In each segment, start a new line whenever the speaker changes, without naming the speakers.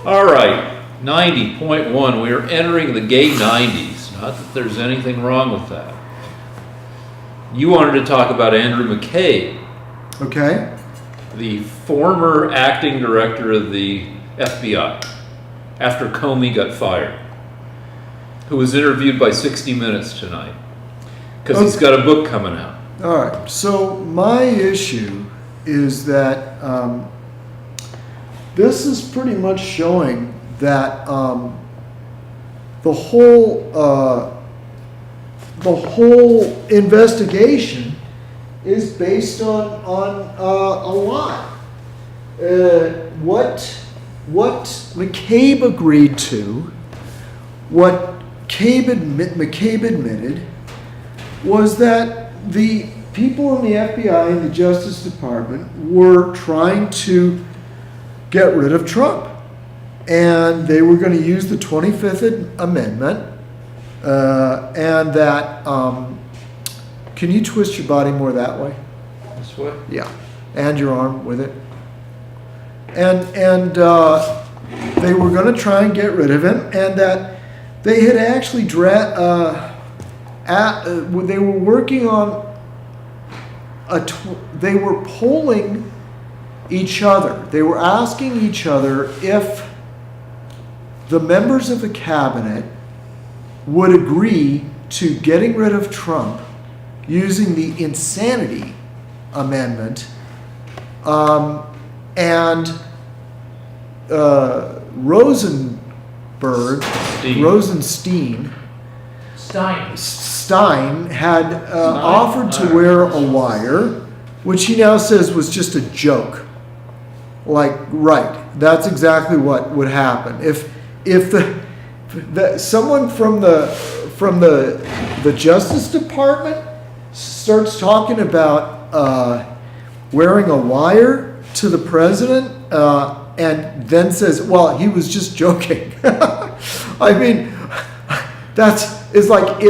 All right, 90.1. We are entering the gay 90s. Not that there's anything wrong with that. You wanted to talk about Andrew McCabe.
Okay.
The former acting director of the FBI after Comey got fired, who was interviewed by 60 Minutes tonight because he's got a book coming out.
All right. So my issue is that this is pretty much showing that the whole investigation is based on a lie. What McCabe agreed to, what McCabe admitted, was that the people in the FBI and the Justice Department were trying to get rid of Trump. And they were going to use the 25th Amendment, and that, can you twist your body more that way?
This way?
Yeah, and your arm with it. And they were going to try and get rid of him, and that they had actually they were working on they were polling each other. They were asking each other if the members of the cabinet would agree to getting rid of Trump using the insanity amendment, and Rosenstein had offered to wear a wire, which he now says was just a joke. Like, right, that's exactly what would happen if someone from the Justice Department starts talking about wearing a wire to the president, and then says, "Well, he was just joking." I mean, it's like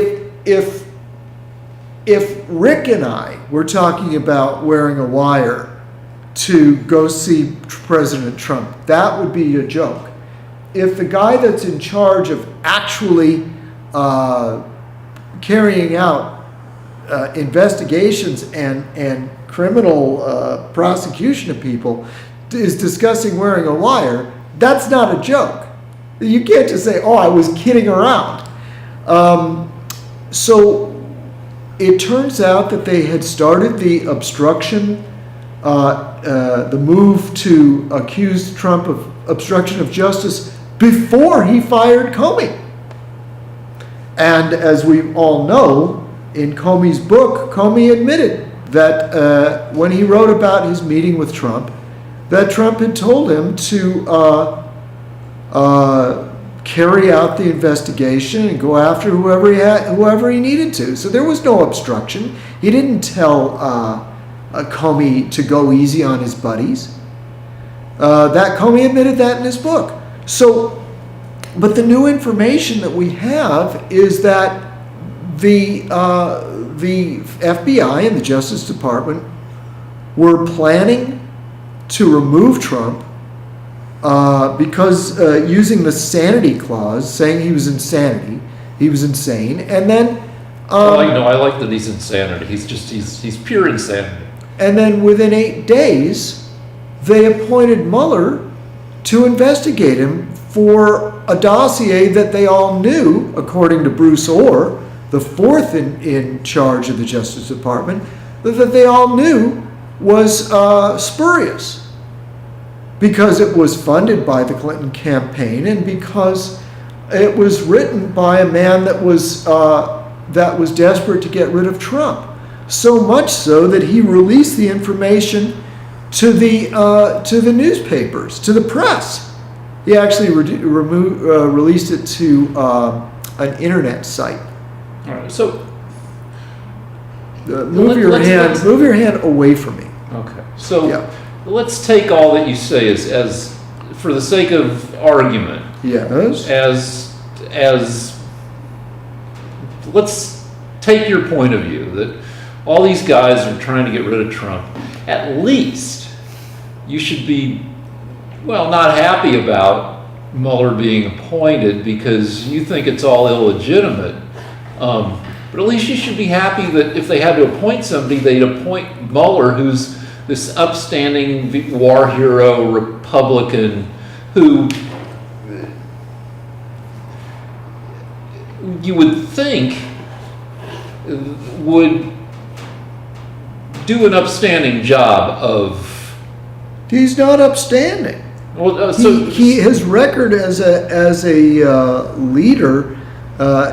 if Rick and I were talking about wearing a wire to go see President Trump, that would be a joke. If the guy that's in charge of actually carrying out investigations and criminal prosecution of people is discussing wearing a wire, that's not a joke. You can't just say, "Oh, I was kidding around." So it turns out that they had started the obstruction, the move to accuse Trump of obstruction of justice before he fired Comey. And as we all know, in Comey's book, Comey admitted that when he wrote about his meeting with Trump, that Trump had told him to carry out the investigation and go after whoever he needed to. So there was no obstruction. He didn't tell Comey to go easy on his buddies. That Comey admitted that in his book. So, but the new information that we have is that the FBI and the Justice Department were planning to remove Trump because using the sanity clause, saying he was insane, and then
I like that he's insanity. He's pure insanity.
And then within 8 days, they appointed Mueller to investigate him for a dossier that they all knew, according to Bruce Orr, the fourth in charge of the Justice Department, that they all knew was spurious, because it was funded by the Clinton campaign and because it was written by a man that was desperate to get rid of Trump. So much so that he released the information to the newspapers, to the press. He actually released it to an internet site.
All right. So
move your hand away from me.
Okay. So
yeah.
Let's take all that you say as for the sake of argument.
Yes.
As let's take your point of view that all these guys are trying to get rid of Trump. At least you should be, well, not happy about Mueller being appointed because you think it's all illegitimate. But at least you should be happy that if they had to appoint somebody, they'd appoint Mueller, who's this upstanding war hero Republican who you would think would do an upstanding job of.
He's not upstanding.
Well,
his record as a leader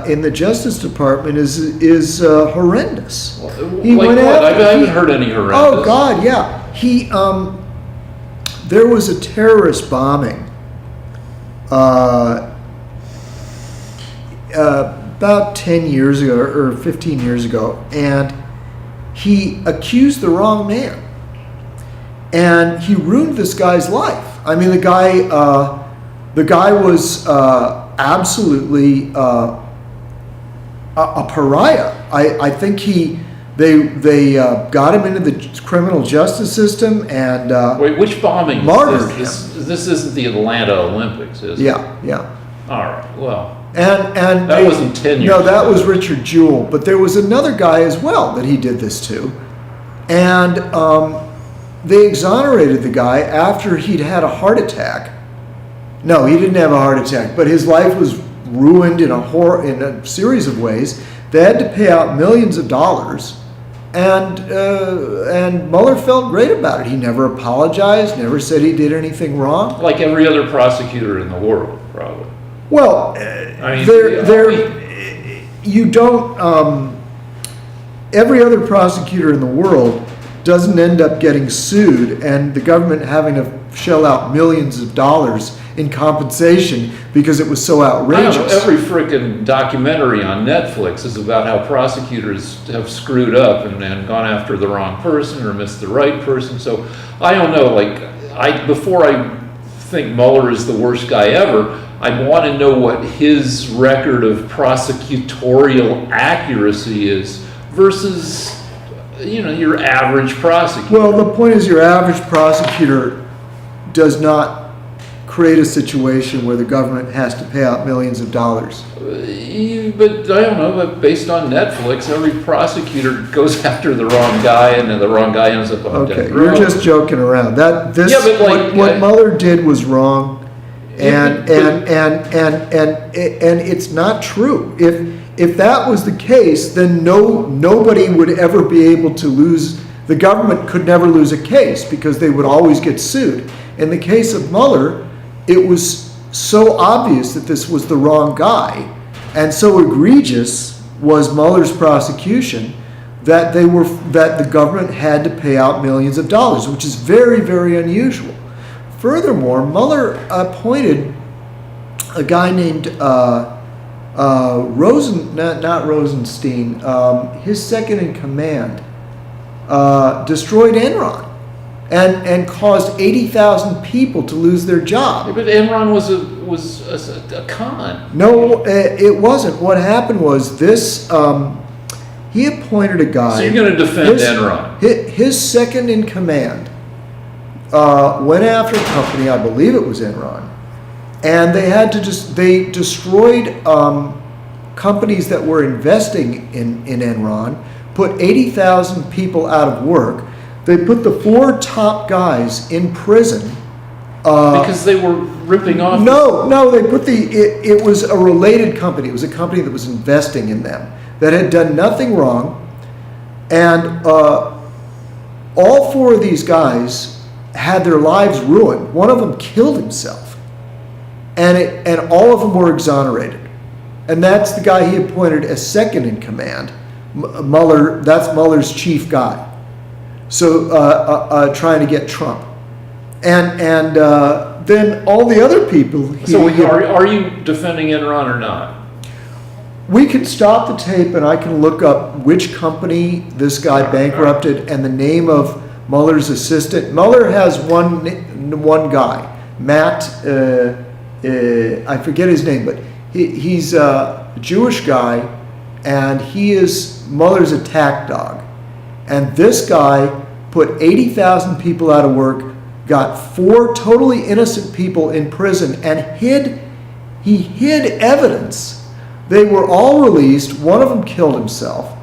in the Justice Department is horrendous. He
like
went
what?
after.
I haven't heard any horrendous.
Oh God, yeah. There was a terrorist bombing about 10 years ago or 15 years ago, and he accused the wrong man, and he ruined this guy's life. I mean, the guy was absolutely a pariah. I think they got him into the criminal justice system and
wait, which bombing?
Martyred him.
This isn't the Atlanta Olympics, is it?
Yeah.
All right. Well,
and
that wasn't 10 years.
No, that
ago.
was Richard Jewell. But there was another guy as well that he did this to, and they exonerated the guy after he'd had a heart attack. No, he didn't have a heart attack, but his life was ruined in a series of ways. They had to pay out millions of dollars, and Mueller felt great about it. He never apologized, never said he did anything wrong.
Like every other prosecutor in the world, probably.
Well,
I mean,
you don't. Every other prosecutor in the world doesn't end up getting sued and the government having to shell out millions of dollars in compensation because it was so outrageous.
I don't know, every frickin' documentary on Netflix is about how prosecutors have screwed up and gone after the wrong person or missed the right person. So I don't know, before I think Mueller is the worst guy ever, I want to know what his record of prosecutorial accuracy is versus your average prosecutor.
Well, the point is your average prosecutor does not create a situation where the government has to pay out millions of dollars.
But I don't know, but based on Netflix, every prosecutor goes after the wrong guy and then the wrong guy ends up on death row.
You're just joking around. What Mueller did was wrong, and it's not true. If that was the case, then nobody would ever be able to lose. The government could never lose a case because they would always get sued. In the case of Mueller, it was so obvious that this was the wrong guy, and so egregious was Mueller's prosecution that the government had to pay out millions of dollars, which is very, very unusual. Furthermore, Mueller appointed a guy named not Rosenstein, his second in command, destroyed Enron and caused 80,000 people to lose their job.
Yeah, but Enron was a con.
No, it wasn't. What happened was this. He appointed a guy.
So you're going to defend Enron?
His second in command went after a company, I believe it was Enron, and they destroyed companies that were investing in Enron, put 80,000 people out of work. They put the 4 top guys in prison.
Because they were ripping off.
No, they put it was a related company. It was a company that was investing in them that had done nothing wrong, and all 4 of these guys had their lives ruined. One of them killed himself, and all of them were exonerated. And that's the guy he appointed as second in command. Mueller, that's Mueller's chief guy. So trying to get Trump, and then all the other people.
Are you defending Enron or not?
We can stop the tape, and I can look up which company this guy bankrupted and the name of Mueller's assistant. Mueller has one guy, Matt. I forget his name, but he's a Jewish guy, and he is Mueller's attack dog. And this guy put 80,000 people out of work got 4 totally innocent people in prison and he hid evidence. They were all released. One of them killed himself.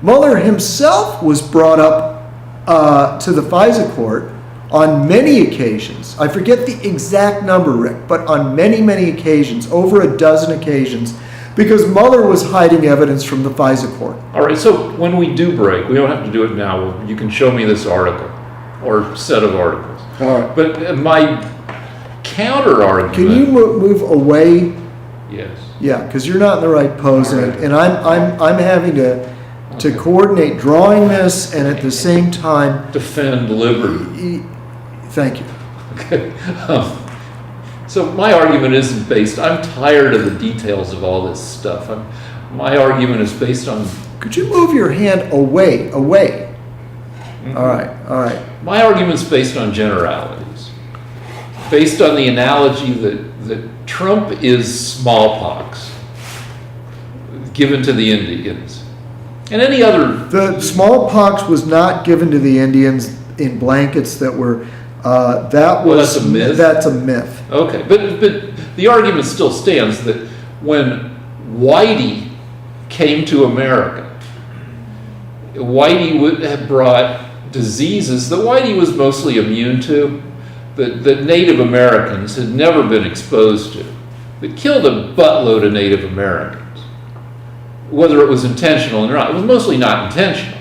Mueller himself was brought up to the FISA court on many occasions. I forget the exact number, Rick, but on many, many occasions, over a dozen occasions, because Mueller was hiding evidence from the FISA court.
All right, so when we do break, we don't have to do it now. You can show me this article or set of articles.
All right.
But my counter argument.
Can you move away?
Yes.
Yeah, because you're not in the right pose,
All right.
and I'm having to coordinate drawing this and at the same time
Defend liberty.
Thank you.
Okay. So my argument isn't based. I'm tired of the details of all this stuff. My argument is based on.
Could you move your hand away? Mm-hmm. All right.
My argument's based on generalities, based on the analogy that Trump is smallpox given to the Indians, and any other.
The smallpox was not given to the Indians in blankets that were.
That's a myth.
That's a myth.
Okay, but the argument still stands that when Whitey came to America, Whitey would have brought diseases that Whitey was mostly immune to, that Native Americans had never been exposed to, that killed a buttload of Native Americans, whether it was intentional or not. It was mostly not intentional.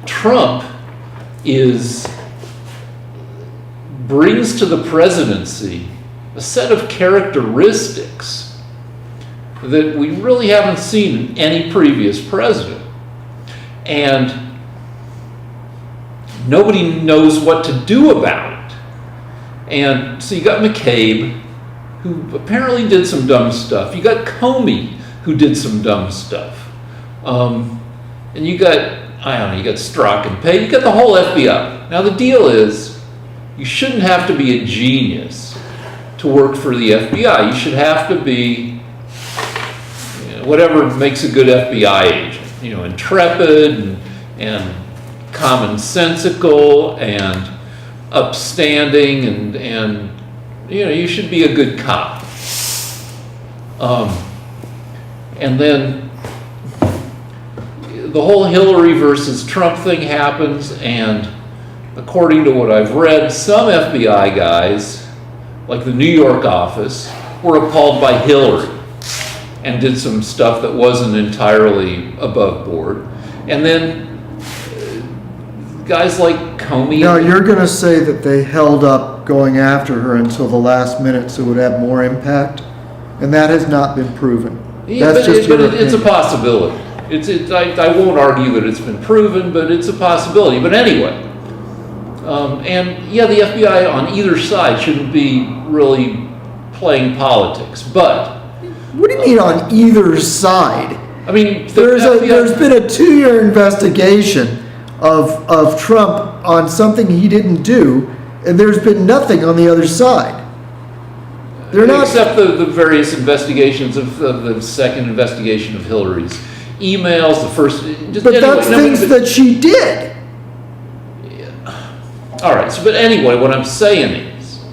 Trump brings to the presidency a set of characteristics that we really haven't seen in any previous president. And nobody knows what to do about it. And so you got McCabe, who apparently did some dumb stuff. You got Comey, who did some dumb stuff. And you got, you got Strzok and Page, you got the whole FBI. Now the deal is, you shouldn't have to be a genius to work for the FBI. You should have to be whatever makes a good FBI agent. Intrepid and commonsensical and upstanding and you should be a good cop. And then the whole Hillary versus Trump thing happens, and according to what I've read, some FBI guys, like the New York office, were appalled by Hillary and did some stuff that wasn't entirely above board. And then guys like Comey.
Now, you're going to say that they held up going after her until the last minute so it would have more impact? And that has not been proven.
Yeah, but it's a possibility. I won't argue that it's been proven, but it's a possibility. But anyway. The FBI on either side shouldn't be really playing politics, but...
What do you mean on either side?
I mean,
there's been a 2-year investigation of Trump on something he didn't do, and there's been nothing on the other side.
Except the various investigations of the second investigation of Hillary's emails, the first...
That's things that she did.
All right, but anyway, what I'm saying is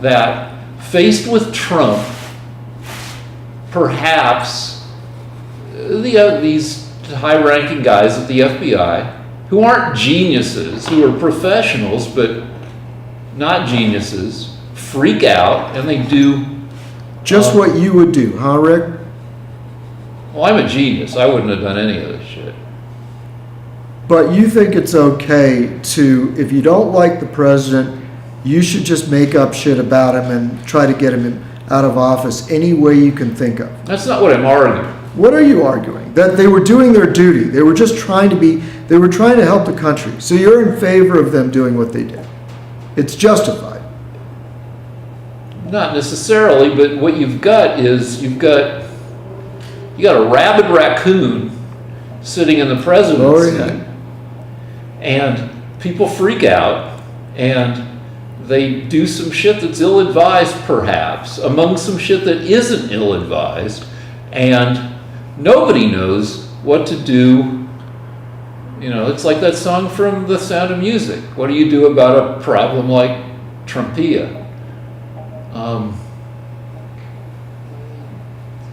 that faced with Trump, perhaps these high-ranking guys at the FBI, who aren't geniuses, who are professionals but not geniuses, freak out, and they do...
Just what you would do, huh, Rick?
Well, I'm a genius. I wouldn't have done any of this shit.
But you think it's okay to, if you don't like the president, you should just make up shit about him and try to get him out of office any way you can think of.
That's not what I'm arguing.
What are you arguing? That they were doing their duty. They were just trying to help the country. So you're in favor of them doing what they did. It's justified.
Not necessarily, but what you've got is you got a rabid raccoon sitting in the presidency. And people freak out, and they do some shit that's ill-advised, perhaps, among some shit that isn't ill-advised, and nobody knows what to do. It's like that song from The Sound of Music. What do you do about a problem like Trumpia.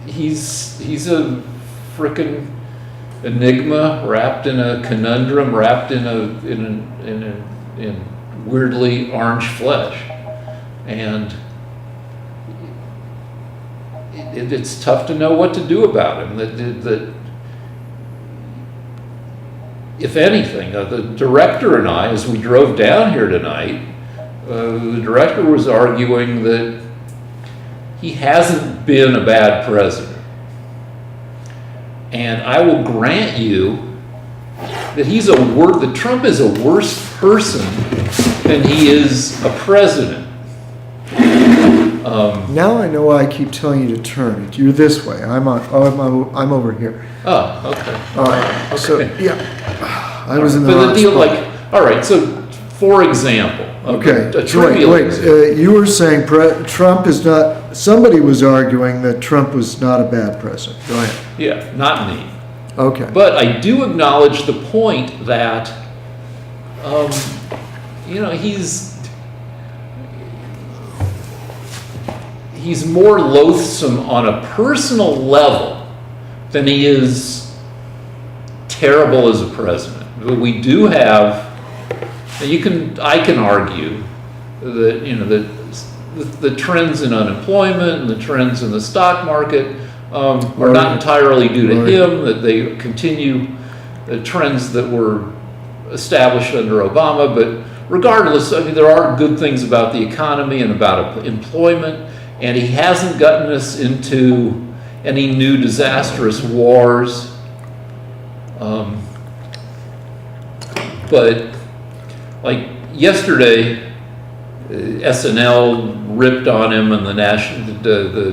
He's a frickin' enigma wrapped in a conundrum, wrapped in weirdly orange flesh, and it's tough to know what to do about him. That if anything, the director and I, as we drove down here tonight, the director was arguing that he hasn't been a bad president. And I will grant you that that Trump is a worse person than he is a president.
Now I know why I keep telling you to turn. You're this way. I'm I'm over here.
Oh, okay.
All right.
Okay.
So yeah, I was in the
But
wrong
the deal,
spot.
all right. So, for example,
Okay.
a trivial example.
You were saying Trump is not. Somebody was arguing that Trump was not a bad president. Go ahead.
Yeah, not me.
Okay.
But I do acknowledge the point that, he's more loathsome on a personal level than he is terrible as a president. But we do have, I can argue that, the trends in unemployment and the trends in the stock market are not entirely due to him, that they continue the trends that were established under Obama. But regardless, there are good things about the economy and about employment, and he hasn't gotten us into any new disastrous wars. But like yesterday, SNL ripped on him and the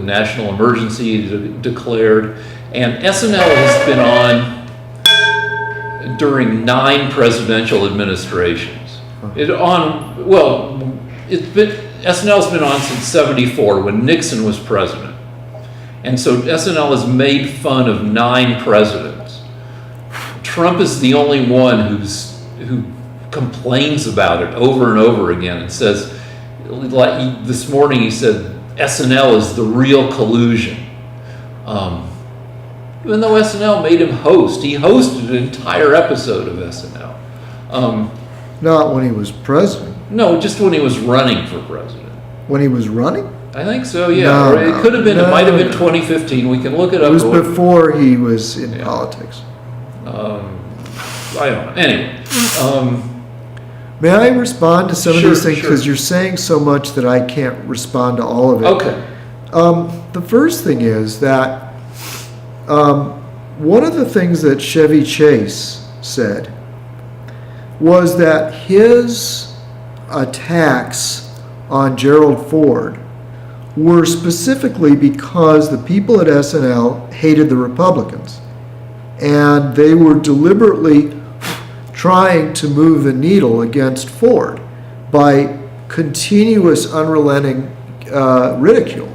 national emergency declared, and SNL has been on during 9 presidential administrations. SNL's been on since '74 when Nixon was president, and so SNL has made fun of 9 presidents. Trump is the only one who complains about it over and over again and says, like this morning he said, SNL is the real collusion. Even though SNL made him host, he hosted an entire episode of SNL.
Not when he was president.
No, just when he was running for president.
When he was running?
I think so, yeah. It could have been, it might have been 2015. We can look it up.
It was before he was in politics.
I don't know. Anyway.
May I respond to some of these things?
Sure.
Because you're saying so much that I can't respond to all of it.
Okay.
The first thing is that one of the things that Chevy Chase said was that his attacks on Gerald Ford were specifically because the people at SNL hated the Republicans. And they were deliberately trying to move the needle against Ford by continuous, unrelenting ridicule.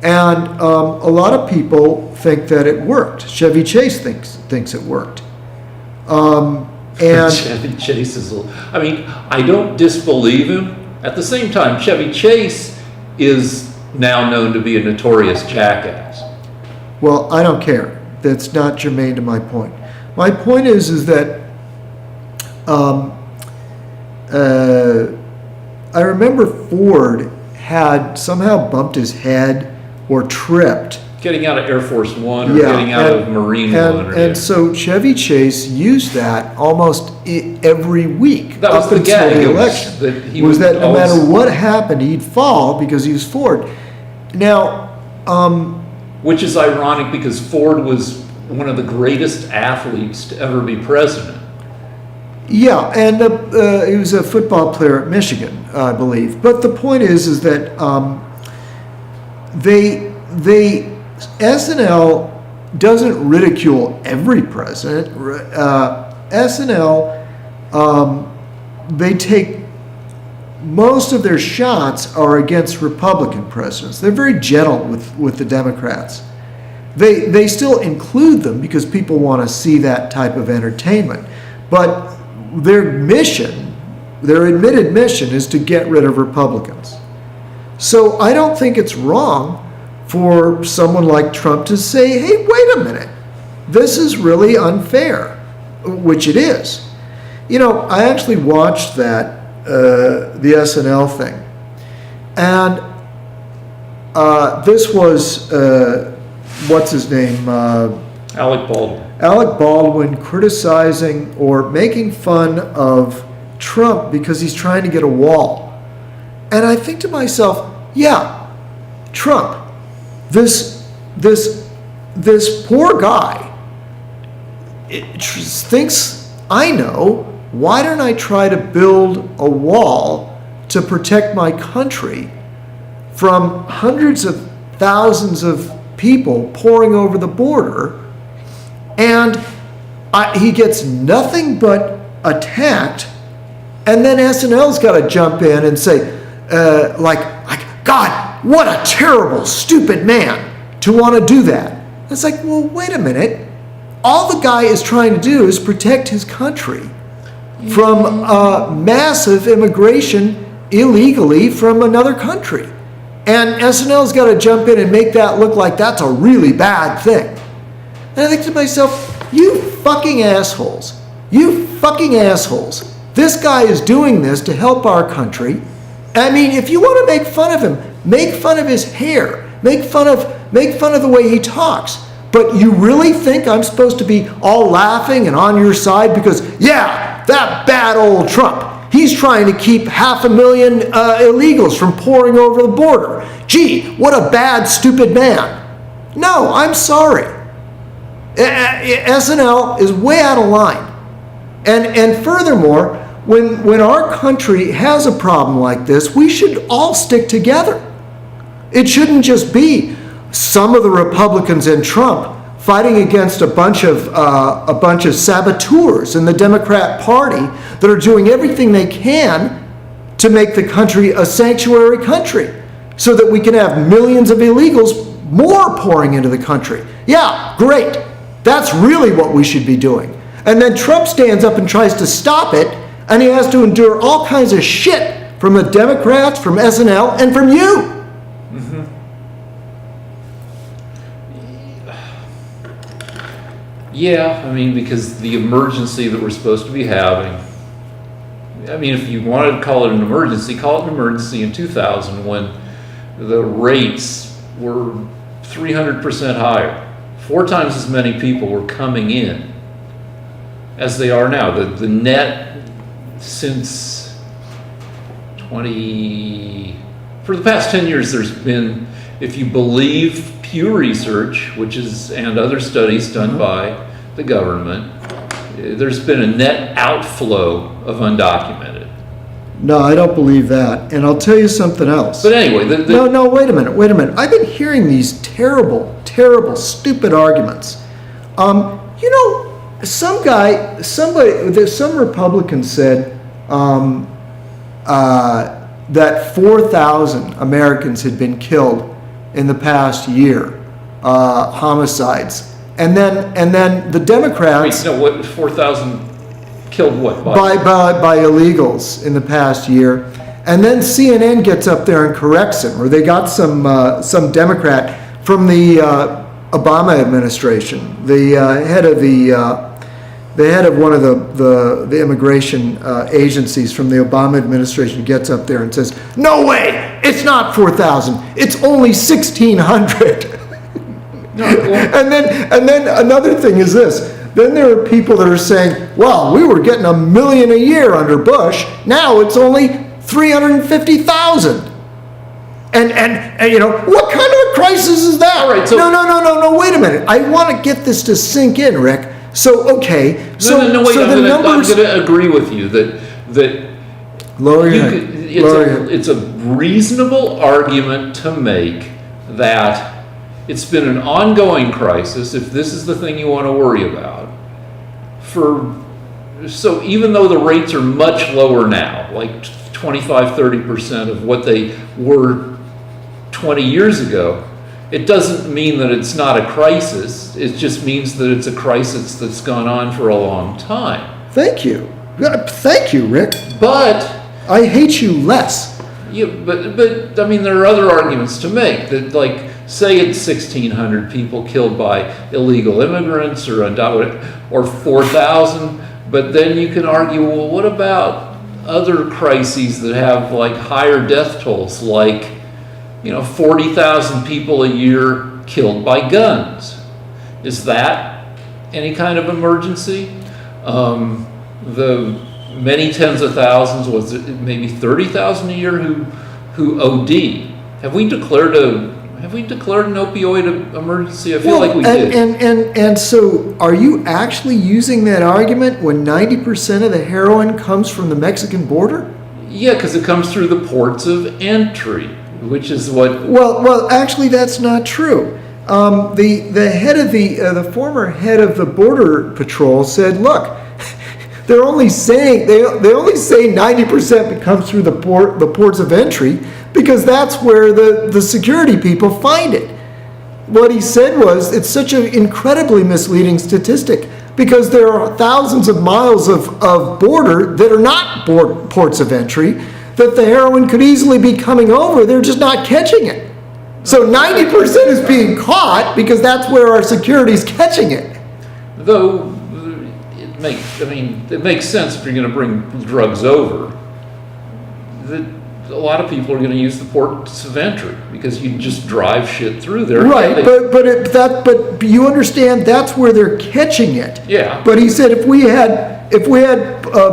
And a lot of people think that it worked. Chevy Chase thinks it worked. And
Chevy Chase is, I don't disbelieve him. At the same time, Chevy Chase is now known to be a notorious jackass.
Well, I don't care. That's not germane to my point. My point is that I remember Ford had somehow bumped his head or tripped.
Getting out of Air Force One or getting out of Marine One.
And so Chevy Chase used that almost every week
that was
up
the
until
gag,
the election. That no matter what happened, he'd fall because he was Ford. Now,
which is ironic because Ford was one of the greatest athletes to ever be president.
Yeah, and he was a football player at Michigan, I believe. But the point is that SNL doesn't ridicule every president. SNL, they take most of their shots are against Republican presidents. They're very gentle with the Democrats. They still include them because people want to see that type of entertainment. But their mission their admitted mission is to get rid of Republicans. So I don't think it's wrong for someone like Trump to say, hey, wait a minute, this is really unfair, which it is. You know, I actually watched the SNL thing, and this was, what's his name?
Alec Baldwin.
Alec Baldwin criticizing or making fun of Trump because he's trying to get a wall. And I think to myself, yeah, Trump, this poor guy thinks, I know, why don't I try to build a wall to protect my country from hundreds of thousands of people pouring over the border, and he gets nothing but attacked, and then SNL's got to jump in and say, like, God, what a terrible, stupid man to want to do that. It's like, well, wait a minute. All the guy is trying to do is protect his country from massive immigration illegally from another country. And SNL's got to jump in and make that look like that's a really bad thing. And I think to myself, you fucking assholes. You fucking assholes. This guy is doing this to help our country. I mean, if you want to make fun of him, make fun of his hair. Make fun of the way he talks. But you really think I'm supposed to be all laughing and on your side because, yeah, that bad old Trump, he's trying to keep 500,000 illegals from pouring over the border. Gee, what a bad, stupid man. No, I'm sorry. SNL is way out of line. And furthermore, when our country has a problem like this, we should all stick together. It shouldn't just be some of the Republicans and Trump fighting against a bunch of saboteurs in the Democrat Party that are doing everything they can to make the country a sanctuary country so that we can have millions of illegals more pouring into the country. Yeah, great. That's really what we should be doing. And then Trump stands up and tries to stop it, and he has to endure all kinds of shit from the Democrats, from SNL, and from you.
Yeah, I mean, because the emergency that we're supposed to be having, I mean, if you wanted to call it an emergency, call it an emergency in 2000 when the rates were 300% higher. 4 times as many people were coming in as they are now. The net since for the past 10 years, there's been, if you believe Pew Research, and other studies done by the government, there's been a net outflow of undocumented.
No, I don't believe that. And I'll tell you something else.
But anyway,
No, wait a minute. I've been hearing these terrible, stupid arguments. You know, some Republican said that 4,000 Americans had been killed in the past year, homicides, and then the Democrats.
Wait, no, what 4,000 killed what?
By illegals in the past year, and then CNN gets up there and corrects him, or they got some Democrat from the Obama administration, the head of one of the immigration agencies from the Obama administration gets up there and says, "No way, it's not 4,000. It's only 1,600."
No, well,
and then another thing is this. Then there are people that are saying, "Well, we were getting 1 million a year under Bush. Now it's only 350,000." And you know, what kind of a crisis is that?
All right, so
no, wait a minute. I want to get this to sink in, Rick. So, okay.
No, wait, I'm going to agree with you that
lower your head.
It's a reasonable argument to make that it's been an ongoing crisis, if this is the thing you want to worry about. So even though the rates are much lower now, like 25-30% of what they were 20 years ago, it doesn't mean that it's not a crisis. It just means that it's a crisis that's gone on for a long time.
Thank you. Thank you, Rick.
But
I hate you less.
but I mean, there are other arguments to make that, like, say it's 1,600 people killed by illegal immigrants or 4,000, but then you can argue, well, what about other crises that have like higher death tolls, like 40,000 people a year killed by guns? Is that any kind of emergency? The many tens of thousands, was it maybe 30,000 a year who OD? Have we declared an opioid emergency? I feel like we did.
And so are you actually using that argument when 90% of the heroin comes from the Mexican border?
Yeah, because it comes through the ports of entry, which is what...
Well, actually that's not true. The head of the former head of the Border Patrol said, look, they're only saying they only say 90% comes through the ports of entry because that's where the security people find it. What he said was it's such an incredibly misleading statistic because there are thousands of miles of border that are not ports of entry that the heroin could easily be coming over. They're just not catching it. So 90% is being caught because that's where our security is catching it.
Though it makes sense if you're going to bring drugs over. A lot of people are going to use the ports of entry because you just drive shit through there.
Right, but you understand that's where they're catching it.
Yeah.
But he said if we had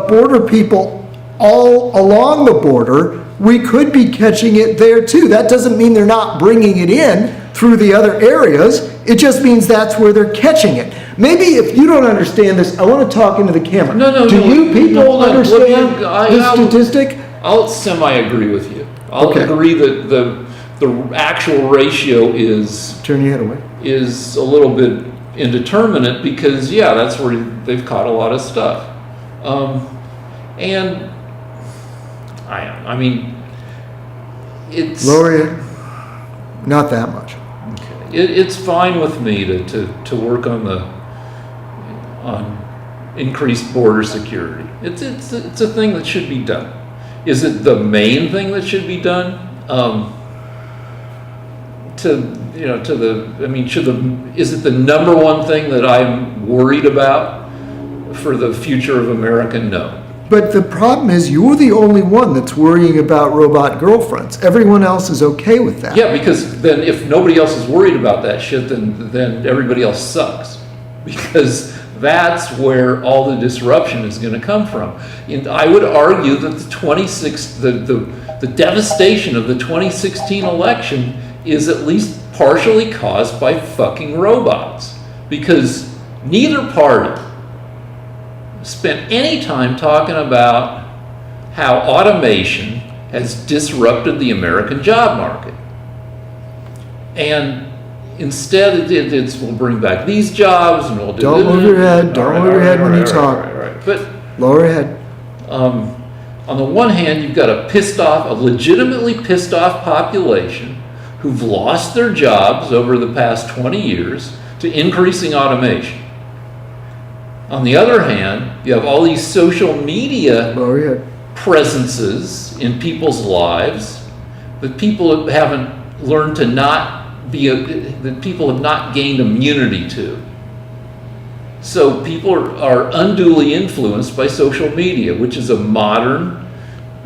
border people all along the border, we could be catching it there too. That doesn't mean they're not bringing it in through the other areas. It just means that's where they're catching it. Maybe if you don't understand this, I want to talk into the camera. Do you people understand this statistic?
I'll semi-agree with you. I'll
Okay.
agree that the actual ratio is...
Turn your head away.
...is a little bit indeterminate because, yeah, that's where they've caught a lot of stuff. And I mean, it's...
Lower it. Not that much.
Okay. It's fine with me to work on increased border security. It's a thing that should be done. Is it the main thing that should be done? Is it the number one thing that I'm worried about for the future of America? No.
But the problem is you're the only one that's worrying about robot girlfriends. Everyone else is okay with that.
Yeah, because then if nobody else is worried about that shit, then everybody else sucks. Because that's where all the disruption is going to come from. And I would argue that the devastation of the 2016 election is at least partially caused by fucking robots. Because neither party spent any time talking about how automation has disrupted the American job market. And instead, it's we'll bring back these jobs and we'll do...
Don't move your head. Don't move your head when you talk.
But
lower your head.
On the one hand, you've got a legitimately pissed off population who've lost their jobs over the past 20 years to increasing automation. On the other hand, you have all these social media presences in people's lives that people haven't learned to that people have not gained immunity to. So people are unduly influenced by social media, which is a modern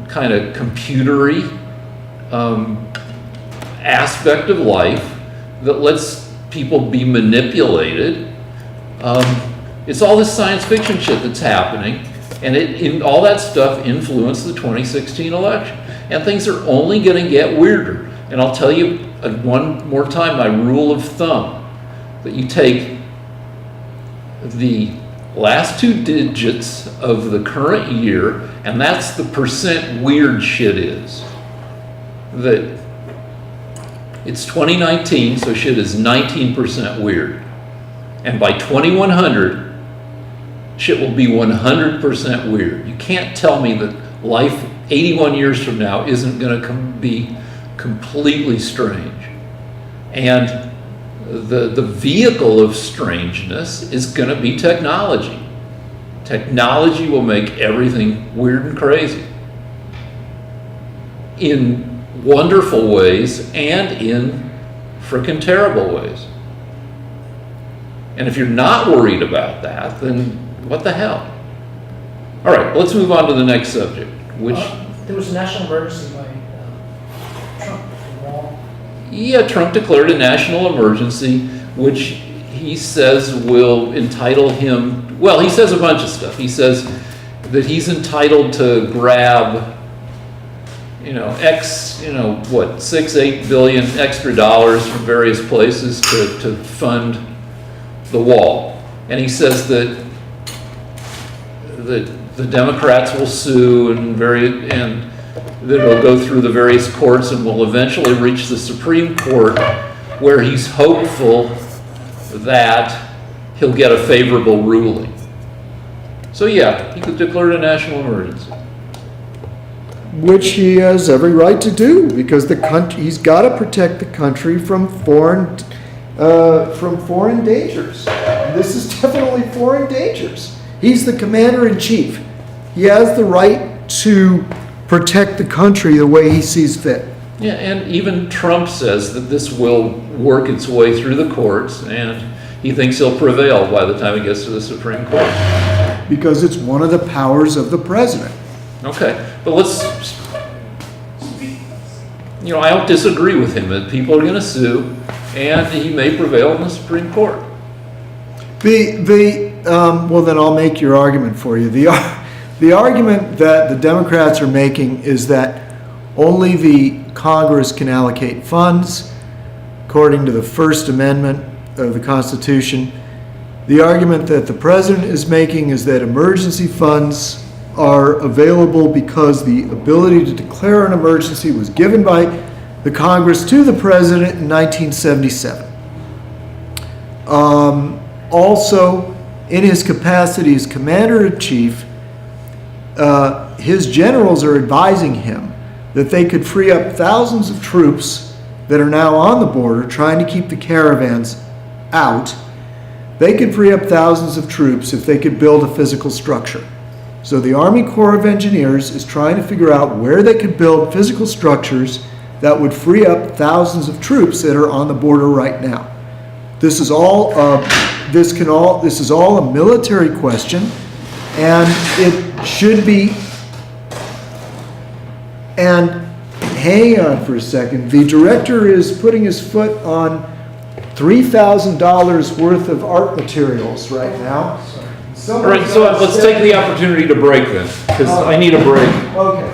kind of computery aspect of life that lets people be manipulated. It's all this science fiction shit that's happening, and all that stuff influenced the 2016 election. And things are only going to get weirder. And I'll tell you one more time my rule of thumb, that you take the last two digits of the current year, and that's the percent weird shit is. That it's 2019, so shit is 19% weird. And by 2100, shit will be 100% weird. You can't tell me that life 81 years from now isn't going to be completely strange. And the vehicle of strangeness is going to be technology. Technology will make everything weird and crazy in wonderful ways and in frickin' terrible ways. And if you're not worried about that, then what the hell? All right, let's move on to the next subject, which...
There was a national emergency by Trump.
Yeah, Trump declared a national emergency, which he says will entitle him... Well, he says a bunch of stuff. He says that he's entitled to grab, $6-8 billion extra dollars from various places to fund the wall. And he says that the Democrats will sue and that it'll go through the various courts and will eventually reach the Supreme Court, where he's hopeful that he'll get a favorable ruling. So yeah, he could declare a national emergency.
Which he has every right to do, because he's got to protect the country from foreign dangers. This is definitely foreign dangers. He's the commander-in-chief. He has the right to protect the country the way he sees fit.
Yeah, and even Trump says that this will work its way through the courts, and he thinks he'll prevail by the time he gets to the Supreme Court.
Because it's one of the powers of the president.
Okay, but I don't disagree with him that people are going to sue, and he may prevail in the Supreme Court.
Well, then I'll make your argument for you. The argument that the Democrats are making is that only the Congress can allocate funds, according to the First Amendment of the Constitution. The argument that the president is making is that emergency funds are available because the ability to declare an emergency was given by the Congress to the president in 1977. Also, in his capacity as commander-in-chief, his generals are advising him that they could free up thousands of troops that are now on the border trying to keep the caravans out. They could free up thousands of troops if they could build a physical structure. So the Army Corps of Engineers is trying to figure out where they could build physical structures that would free up thousands of troops that are on the border right now. This is all a military question, and it should be. And hang on for a second. The director is putting his foot on $3,000 worth of art materials right now.
All right, so let's take the opportunity to break then, because I need a break.
Okay.